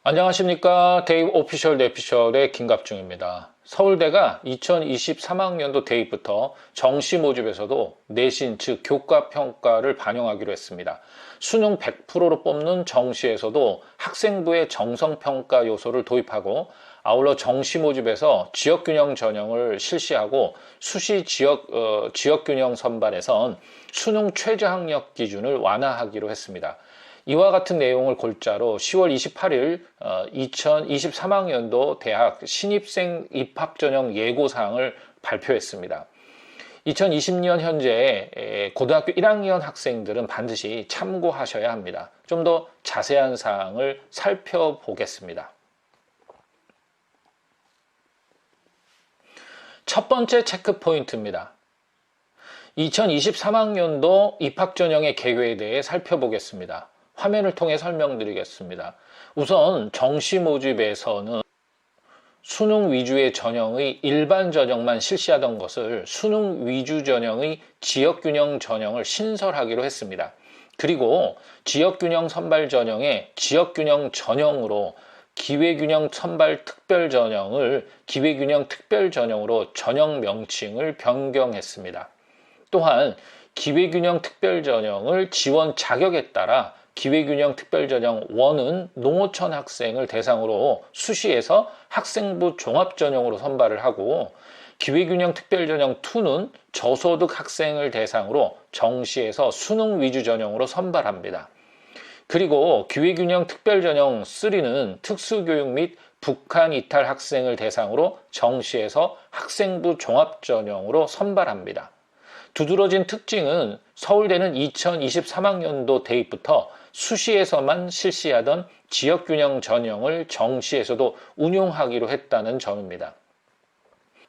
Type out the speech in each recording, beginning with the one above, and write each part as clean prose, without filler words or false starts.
안녕하십니까. 데이브 오피셜 내피셜의 김갑중입니다. 서울대가 2023학년도 대입부터 정시 모집에서도 내신 즉 교과평가를 반영하기로 했습니다. 수능 100%로 뽑는 정시에서도 학생부의 정성평가 요소를 도입하고 아울러 정시 모집에서 지역균형 전형을 실시하고 수시 지역균형 선발에선 수능 최저학력 기준을 완화하기로 했습니다. 이와 같은 내용을 골자로 10월 28일 2023학년도 대학 신입생 입학전형 예고사항을 발표했습니다. 2020년 현재 고등학교 1학년 학생들은 반드시 참고하셔야 합니다. 좀 더 자세한 사항을 살펴보겠습니다. 첫 번째 체크 포인트입니다. 2023학년도 입학전형의 개요에 대해 살펴보겠습니다. 화면을 통해 설명드리겠습니다. 우선 정시 모집에서는 수능 위주의 전형의 일반 전형만 실시하던 것을 수능 위주 전형의 지역균형 전형을 신설하기로 했습니다. 그리고 지역균형 선발 전형에 지역균형 전형으로 기회균형 선발 특별 전형을 기회균형 특별 전형으로 전형 명칭을 변경했습니다. 또한 기회균형 특별 전형을 지원 자격에 따라 기회균형 특별전형 1은 농어촌 학생을 대상으로 수시에서 학생부 종합전형으로 선발을 하고 기회균형 특별전형 2는 저소득 학생을 대상으로 정시에서 수능 위주 전형으로 선발합니다. 그리고 기회균형 특별전형 3는 특수교육 및 북한 이탈 학생을 대상으로 정시에서 학생부 종합전형으로 선발합니다. 두드러진 특징은 서울대는 2023학년도 대입부터 수시에서만 실시하던 지역균형 전형을 정시에서도 운용하기로 했다는 점입니다.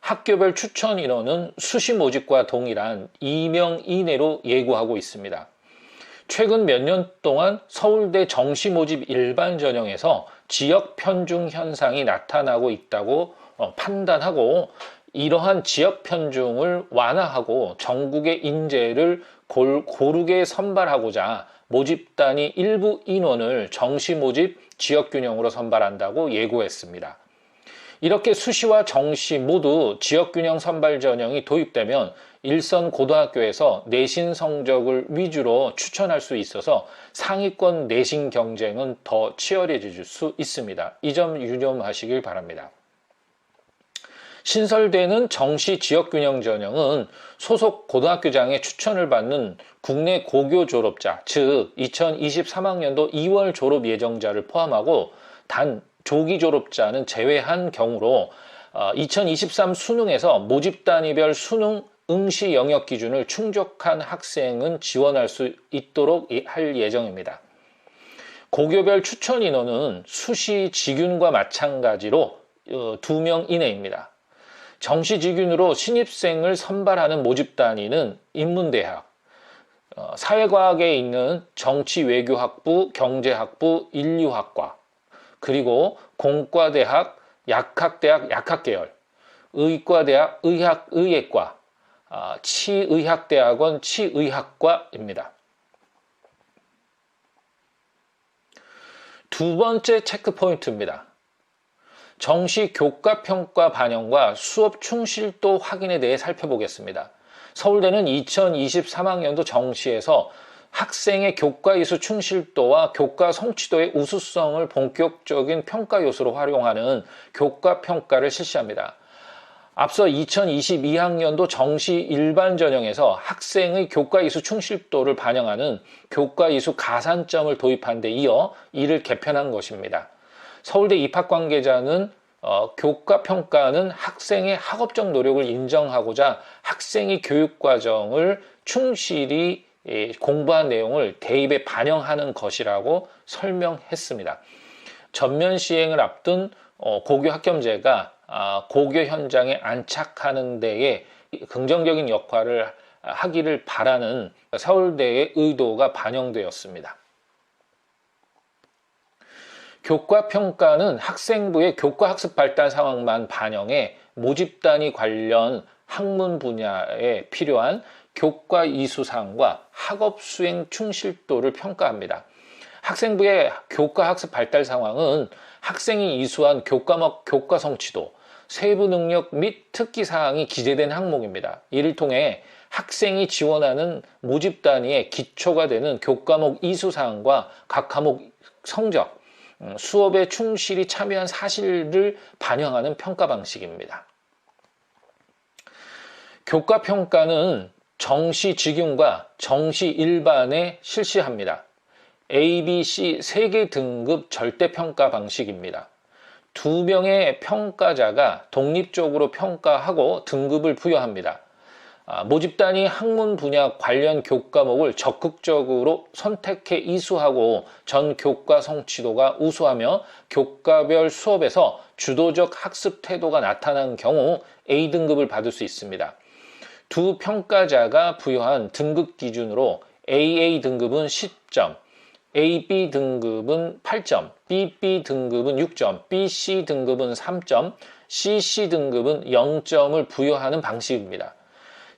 학교별 추천 인원은 수시 모집과 동일한 2명 이내로 예고하고 있습니다. 최근 몇 년 동안 서울대 정시 모집 일반 전형에서 지역 편중 현상이 나타나고 있다고 판단하고 이러한 지역 편중을 완화하고 전국의 인재를 고르게 선발하고자 모집단이 일부 인원을 정시 모집 지역균형으로 선발한다고 예고했습니다. 이렇게 수시와 정시 모두 지역균형 선발 전형이 도입되면 일선 고등학교에서 내신 성적을 위주로 추천할 수 있어서 상위권 내신 경쟁은 더 치열해질 수 있습니다. 이 점 유념하시길 바랍니다. 신설되는 정시 지역균형 전형은 소속 고등학교장의 추천을 받는 국내 고교 졸업자, 즉 2023학년도 2월 졸업 예정자를 포함하고 단 조기 졸업자는 제외한 경우로 2023 수능에서 모집 단위별 수능 응시 영역 기준을 충족한 학생은 지원할 수 있도록 할 예정입니다. 고교별 추천 인원은 수시 지균과 마찬가지로 2명 이내입니다. 정시 지균으로 신입생을 선발하는 모집 단위는 인문대학, 사회과학에 있는 정치외교학부, 경제학부, 인류학과, 그리고 공과대학, 약학대학, 약학계열, 의과대학, 의학과, 치의학대학원, 치의학과입니다. 두 번째 체크 포인트입니다. 정시 교과평가 반영과 수업 충실도 확인에 대해 살펴보겠습니다. 서울대는 2023학년도 정시에서 학생의 교과 이수 충실도와 교과 성취도의 우수성을 본격적인 평가 요소로 활용하는 교과평가를 실시합니다. 앞서 2022학년도 정시 일반 전형에서 학생의 교과 이수 충실도를 반영하는 교과 이수 가산점을 도입한 데 이어 이를 개편한 것입니다. 서울대 입학 관계자는 교과평가는 학생의 학업적 노력을 인정하고자 학생의 교육과정을 충실히 공부한 내용을 대입에 반영하는 것이라고 설명했습니다. 전면 시행을 앞둔 고교 학점제가 고교 현장에 안착하는 데에 긍정적인 역할을 하기를 바라는 서울대의 의도가 반영되었습니다. 교과평가는 학생부의 교과학습 발달 상황만 반영해 모집단위 관련 학문 분야에 필요한 교과 이수사항과 학업 수행 충실도를 평가합니다. 학생부의 교과 학습 발달 상황은 학생이 이수한 교과목 교과 성취도, 세부 능력 및 특기 사항이 기재된 항목입니다. 이를 통해 학생이 지원하는 모집 단위의 기초가 되는 교과목 이수 사항과 각 과목 성적, 수업에 충실히 참여한 사실을 반영하는 평가 방식입니다. 교과 평가는 정시 직윤과 정시 일반에 실시합니다. A, B, C 3개 등급 절대평가 방식입니다. 2명의 평가자가 독립적으로 평가하고 등급을 부여합니다. 모집단이 학문 분야 관련 교과목을 적극적으로 선택해 이수하고 전 교과 성취도가 우수하며 교과별 수업에서 주도적 학습 태도가 나타난 경우 A등급을 받을 수 있습니다. 두 평가자가 부여한 등급 기준으로 AA 등급은 10점, AB 등급은 8점, BB 등급은 6점, BC 등급은 3점, CC 등급은 0점을 부여하는 방식입니다.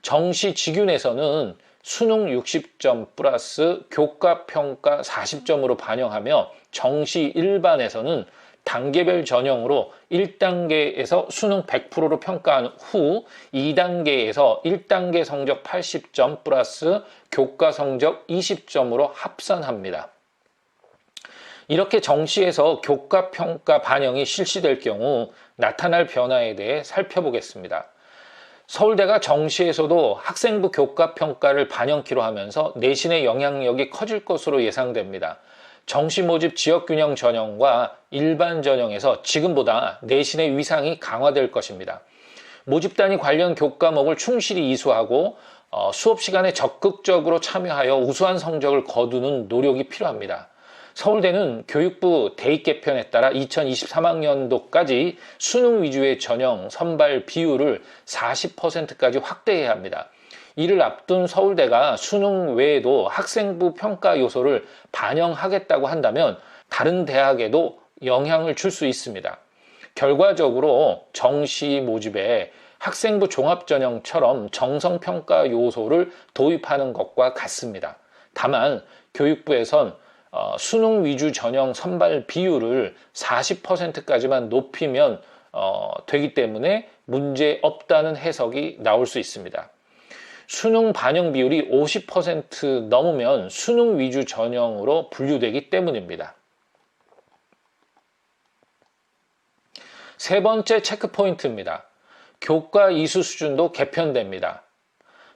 정시 직윤에서는 수능 60점 플러스 교과평가 40점으로 반영하며 정시 일반에서는 단계별 전형으로 1단계에서 수능 100%로 평가한 후 2단계에서 1단계 성적 80점 플러스 교과 성적 20점으로 합산합니다. 이렇게 정시에서 교과평가 반영이 실시될 경우 나타날 변화에 대해 살펴보겠습니다. 서울대가 정시에서도 학생부 교과평가를 반영키로 하면서 내신의 영향력이 커질 것으로 예상됩니다. 정시 모집 지역균형 전형과 일반 전형에서 지금보다 내신의 위상이 강화될 것입니다. 모집단이 관련 교과목을 충실히 이수하고 수업 시간에 적극적으로 참여하여 우수한 성적을 거두는 노력이 필요합니다. 서울대는 교육부 대입 개편에 따라 2023학년도까지 수능 위주의 전형 선발 비율을 40%까지 확대해야 합니다. 이를 앞둔 서울대가 수능 외에도 학생부 평가 요소를 반영하겠다고 한다면 다른 대학에도 영향을 줄 수 있습니다. 결과적으로 정시 모집에 학생부 종합전형처럼 정성평가 요소를 도입하는 것과 같습니다. 다만 교육부에선 수능 위주 전형 선발 비율을 40%까지만 높이면 되기 때문에 문제 없다는 해석이 나올 수 있습니다. 수능 반영 비율이 50% 넘으면 수능 위주 전형으로 분류되기 때문입니다. 세 번째 체크포인트입니다. 교과 이수 수준도 개편됩니다.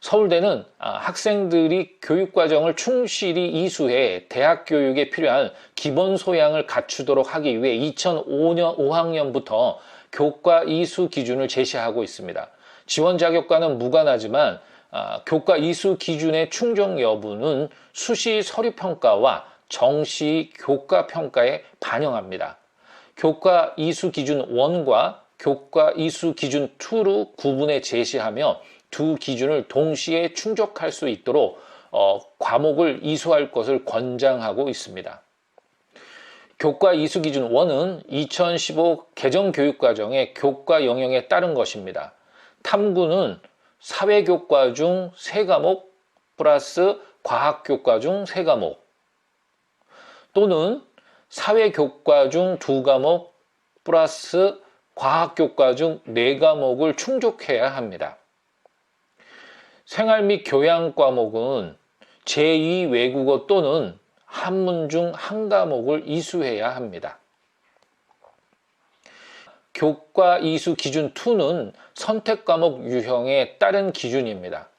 서울대는 학생들이 교육과정을 충실히 이수해 대학 교육에 필요한 기본 소양을 갖추도록 하기 위해 2005학년부터 교과 이수 기준을 제시하고 있습니다. 지원 자격과는 무관하지만 교과 이수 기준의 충족 여부는 수시 서류평가와 정시 교과평가에 반영합니다. 교과 이수 기준 1과 교과 이수 기준 2로 구분해 제시하며 두 기준을 동시에 충족할 수 있도록 과목을 이수할 것을 권장하고 있습니다. 교과 이수 기준 1은 2015 개정교육과정의 교과 영역에 따른 것입니다. 탐구는 사회교과 중 3과목 플러스 과학교과 중 3과목 또는 사회교과 중 2과목 플러스 과학교과 중 4과목을 충족해야 합니다. 생활 및 교양 과목은 제2 외국어 또는 한문 중 1과목을 이수해야 합니다. 교과 이수 기준 2는 선택과목 유형에 따른 기준입니다.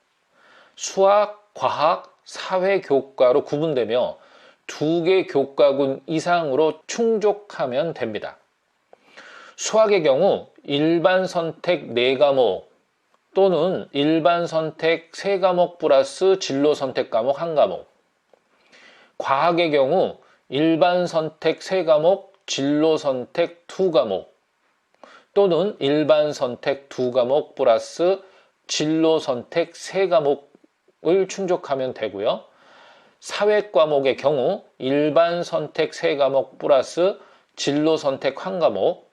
수학, 과학, 사회교과로 구분되며 2개 교과군 이상으로 충족하면 됩니다. 수학의 경우 일반 선택 4과목 또는 일반 선택 3과목 플러스 진로 선택 과목 1과목, 과학의 경우 일반 선택 3과목, 진로 선택 2과목 또는 일반 선택 2과목 플러스 진로 선택 3과목을 충족하면 되고요. 사회 과목의 경우 일반 선택 3과목 플러스 진로 선택 1과목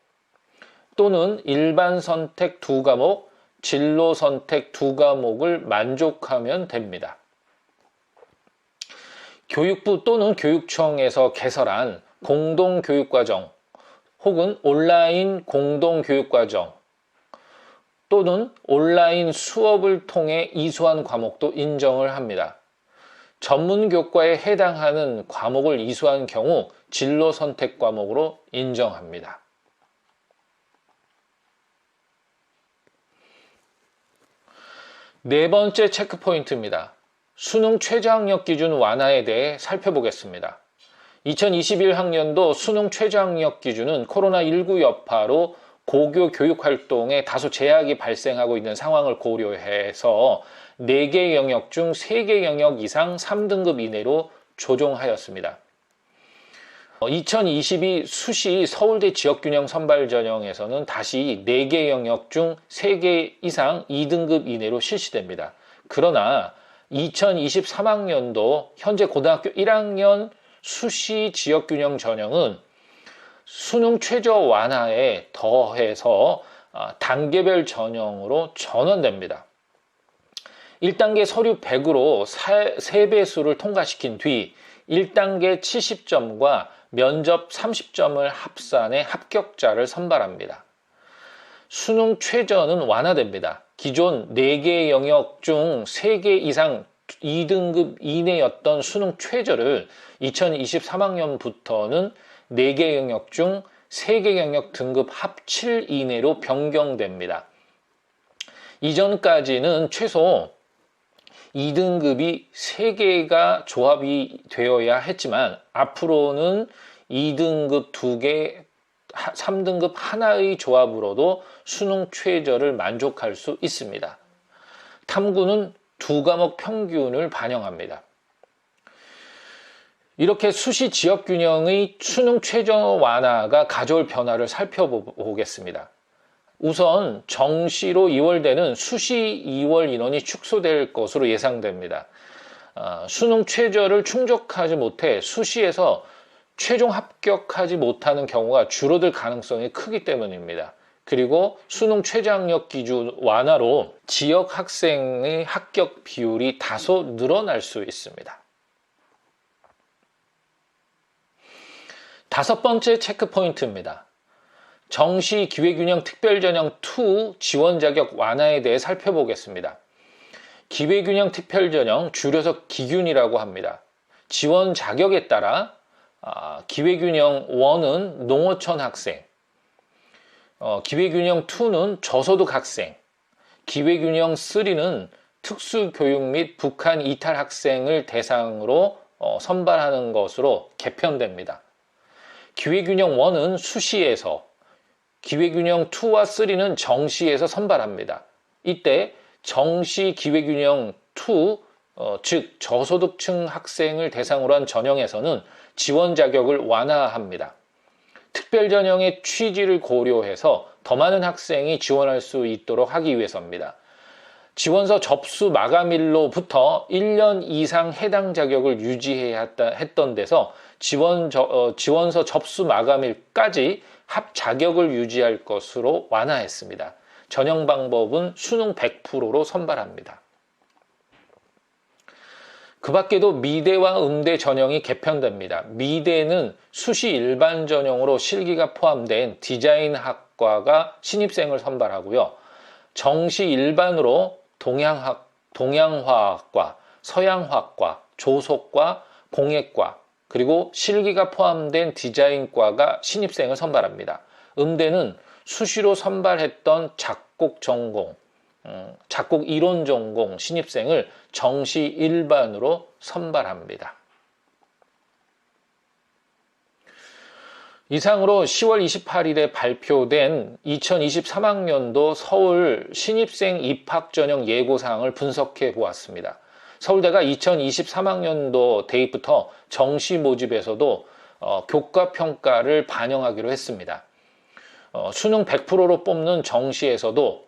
또는 일반 선택 2과목, 진로 선택 2과목을 만족하면 됩니다. 교육부 또는 교육청에서 개설한 공동교육과정 혹은 온라인 공동교육과정 또는 온라인 수업을 통해 이수한 과목도 인정을 합니다. 전문교과에 해당하는 과목을 이수한 경우 진로 선택 과목으로 인정합니다. 네 번째 체크포인트입니다. 수능 최저학력 기준 완화에 대해 살펴보겠습니다. 2021학년도 수능 최저학력 기준은 코로나19 여파로 고교 교육활동에 다소 제약이 발생하고 있는 상황을 고려해서 4개 영역 중 3개 영역 이상 3등급 이내로 조정하였습니다. 2022 수시 서울대 지역균형 선발전형에서는 다시 4개 영역 중 3개 이상 2등급 이내로 실시됩니다. 그러나 2023학년도 현재 고등학교 1학년 수시 지역균형 전형은 수능 최저 완화에 더해서 단계별 전형으로 전환됩니다. 1단계 서류 100으로 3배수를 통과시킨 뒤 1단계 70점과 면접 30점을 합산해 합격자를 선발합니다. 수능 최저는 완화됩니다. 기존 4개 영역 중 3개 이상 2등급 이내였던 수능 최저를 2023학년부터는 4개 영역 중 3개 영역 등급 합 7 이내로 변경됩니다. 이전까지는 최소 2등급이 3개가 조합이 되어야 했지만 앞으로는 2등급 2개, 3등급 하나의 조합으로도 수능 최저를 만족할 수 있습니다. 탐구는 2과목 평균을 반영합니다. 이렇게 수시 지역균형의 수능 최저 완화가 가져올 변화를 살펴보겠습니다. 우선 정시로 2월되는 수시 2월 인원이 축소될 것으로 예상됩니다. 수능 최저를 충족하지 못해 수시에서 최종 합격하지 못하는 경우가 줄어들 가능성이 크기 때문입니다. 그리고 수능 최저학력 기준 완화로 지역 학생의 합격 비율이 다소 늘어날 수 있습니다. 5번째 체크포인트입니다. 정시 기회균형 특별전형 2 지원 자격 완화에 대해 살펴보겠습니다. 기회균형 특별전형, 줄여서 기균이라고 합니다. 지원 자격에 따라 기회균형 1은 농어촌 학생, 기회균형 2는 저소득 학생, 기회균형 3는 특수교육 및 북한 이탈 학생을 대상으로 선발하는 것으로 개편됩니다. 기회균형 1은 수시에서, 기회균형 2와 3는 정시에서 선발합니다. 이때 정시 기회균형 2, 즉 저소득층 학생을 대상으로 한 전형에서는 지원 자격을 완화합니다. 특별전형의 취지를 고려해서 더 많은 학생이 지원할 수 있도록 하기 위해서입니다. 지원서 접수 마감일로부터 1년 이상 해당 자격을 유지해야 했던 데서 지원서 접수 마감일까지 합 자격을 유지할 것으로 완화했습니다. 전형 방법은 수능 100%로 선발합니다. 그 밖에도 미대와 음대 전형이 개편됩니다. 미대는 수시 일반 전형으로 실기가 포함된 디자인학과가 신입생을 선발하고요. 정시 일반으로 동양화학과, 서양화학과, 조속과, 공예과, 그리고 실기가 포함된 디자인과가 신입생을 선발합니다. 음대는 수시로 선발했던 작곡 전공, 작곡 이론 전공 신입생을 정시 일반으로 선발합니다. 이상으로 10월 28일에 발표된 2023학년도 서울 신입생 입학전형 예고사항을 분석해 보았습니다. 서울대가 2023학년도 대입부터 정시 모집에서도 교과평가를 반영하기로 했습니다. 수능 100%로 뽑는 정시에서도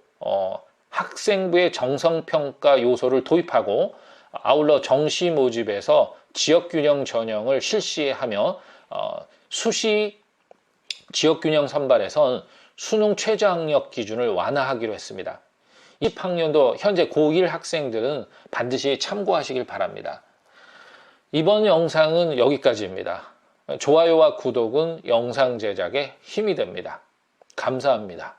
학생부의 정성평가 요소를 도입하고 아울러 정시 모집에서 지역균형 전형을 실시하며 수시 지역균형 선발에선 수능 최저학력 기준을 완화하기로 했습니다. 20학년도 현재 고1 학생들은 반드시 참고하시길 바랍니다. 이번 영상은 여기까지입니다. 좋아요와 구독은 영상 제작에 힘이 됩니다. 감사합니다.